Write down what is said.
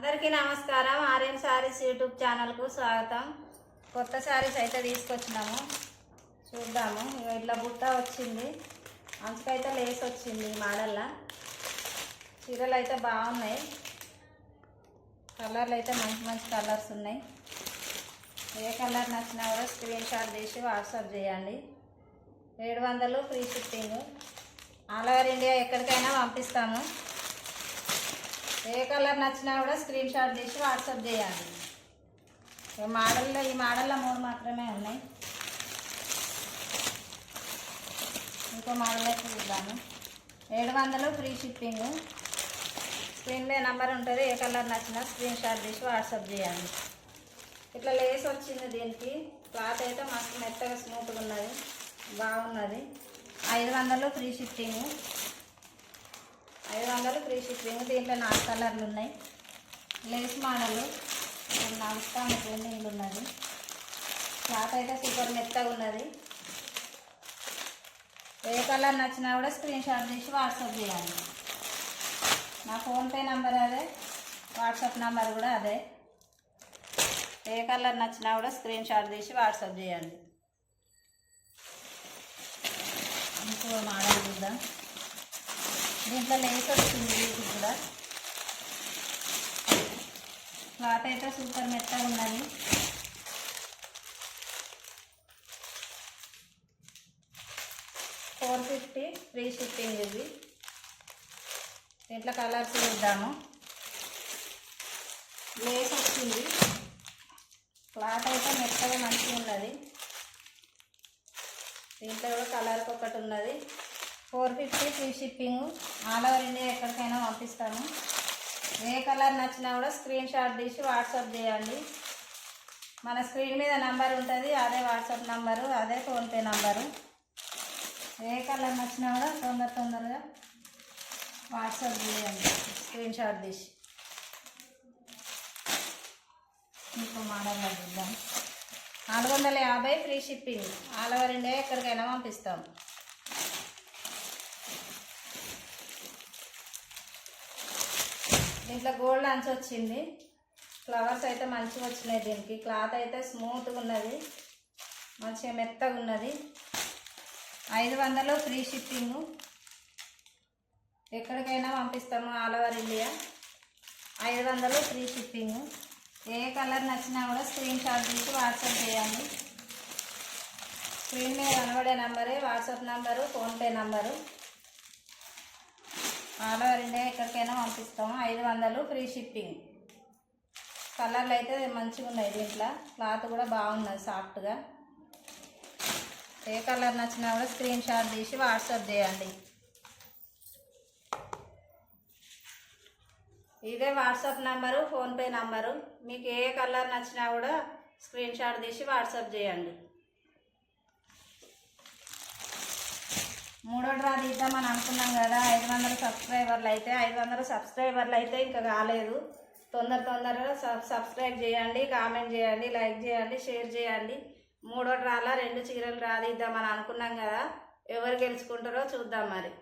అందరికీ నమస్కారం. ఆర్యన్ సారీస్ యూట్యూబ్ ఛానల్కు స్వాగతం. కొత్త సారీస్ అయితే తీసుకొచ్చినాము, చూద్దాము. ఇట్లా బుట్ట వచ్చింది, అంచుకైతే లేస్ వచ్చింది. ఈ మోడల్లో చీరలు అయితే బాగున్నాయి. కలర్లు అయితే మంచి మంచి కలర్స్ ఉన్నాయి. ఏ కలర్ నచ్చినా కూడా స్క్రీన్ షాట్ తీసి వాట్సాప్ చేయండి. 700 free shipping. All over India ఎక్కడికైనా పంపిస్తాము. ఏ కలర్ నచ్చినా కూడా స్క్రీన్ షాట్ తీసి వాట్సాప్ చేయండి. ఈ మోడల్లో 3 మాత్రమే ఉన్నాయి. ఇంకో మోడల్ అయితే చూద్దాము. 700 ఫ్రీ షిప్పింగ్. స్క్రీన్ మీద నెంబర్ ఉంటుంది. ఏ కలర్ నచ్చినా స్క్రీన్ షాట్ తీసి వాట్సాప్ చేయండి. ఇట్లా లేస్ వచ్చింది. దీనికి క్లాత్ అయితే మస్తు మెత్తగా స్మూత్గా ఉన్నది, బాగున్నది. 500 ఫ్రీ షిప్పింగ్. 500 free shipping. దీంట్లో 4 కలర్లు ఉన్నాయి. లేస్ మోడల్ నడుస్తానికి నీళ్ళు ఉన్నది. క్లాత్ అయితే సూపర్ మెత్తగా ఉన్నది. ఏ కలర్ నచ్చినా కూడా స్క్రీన్ షాట్ తీసి వాట్సాప్ చేయండి. నా ఫోన్పే నెంబర్ అదే, వాట్సాప్ నెంబర్ కూడా అదే. ఏ కలర్ నచ్చినా కూడా స్క్రీన్ షాట్ తీసి వాట్సాప్ చేయండి. ఇంకో మోడల్ చూద్దాం. దీంట్లో లేస్ వచ్చింది. వీటికి కూడా క్లాత్ అయితే సూపర్ మెత్తగా ఉన్నది. $450 ఫ్రీ షిప్పింగ్. ఇది దీంట్లో కలర్స్ చూద్దాము. లేస్ వచ్చింది. క్లాత్ అయితే మెత్తగా మంచిగా ఉన్నది. దీంట్లో కూడా కలర్కి ఒకటి ఉన్నది. 450 free shipping. All over India ఎక్కడికైనా పంపిస్తాము. ఏ కలర్ నచ్చినా కూడా స్క్రీన్ షాట్ తీసి వాట్సాప్ చేయండి. మన స్క్రీన్ మీద నంబర్ ఉంటుంది, అదే వాట్సాప్ నంబరు, అదే ఫోన్పే నంబరు. ఏ కలర్ నచ్చినా కూడా తొందరగా వాట్సాప్ చేయండి స్క్రీన్ షాట్ తీసి. ఇంకో మోడల్ చూద్దాం. 450 free shipping. All over India ఎక్కడికైనా పంపిస్తాం. దీంట్లో గోల్డ్ అంచు వచ్చింది. ఫ్లవర్స్ అయితే మంచిగా వచ్చినాయి. దీనికి క్లాత్ అయితే స్మూత్గా ఉన్నది, మంచిగా మెత్తగా ఉన్నది. 500 ఫ్రీ షిప్పింగ్. ఎక్కడికైనా పంపిస్తాము. All over India 500 free shipping. ఏ కలర్ నచ్చినా కూడా స్క్రీన్ షాట్ తీసి వాట్సాప్ చేయండి. స్క్రీన్ మీద కనబడే నంబరే WhatsApp number, PhonePe number. All over India ఎక్కడికైనా పంపిస్తాము. 500 ఫ్రీ షిప్పింగ్. కలర్లు అయితే మంచిగా ఉన్నాయి. దీంట్లో క్లాత్ కూడా బాగున్నది, సాఫ్ట్గా. ఏ కలర్ నచ్చినా కూడా స్క్రీన్ షాట్ తీసి వాట్సాప్ చేయండి. ఇదే వాట్సాప్ నంబరు, ఫోన్పే నంబరు. మీకు ఏ కలర్ నచ్చినా కూడా స్క్రీన్ షాట్ తీసి వాట్సాప్ చేయండి. 3వ డ్రా తీద్దామని అనుకున్నాం కదా. 500 సబ్స్క్రైబర్లు అయితే ఇంకా కాలేదు. తొందరగా సబ్స్క్రైబ్ చేయండి, కామెంట్ చేయండి, లైక్ చేయండి, షేర్ చేయండి. 3వ డ్రాలో 2 చీరలు డ్రా తీద్దామని అనుకున్నాం కదా. ఎవరు గెలుచుకుంటారో చూద్దాం మరి.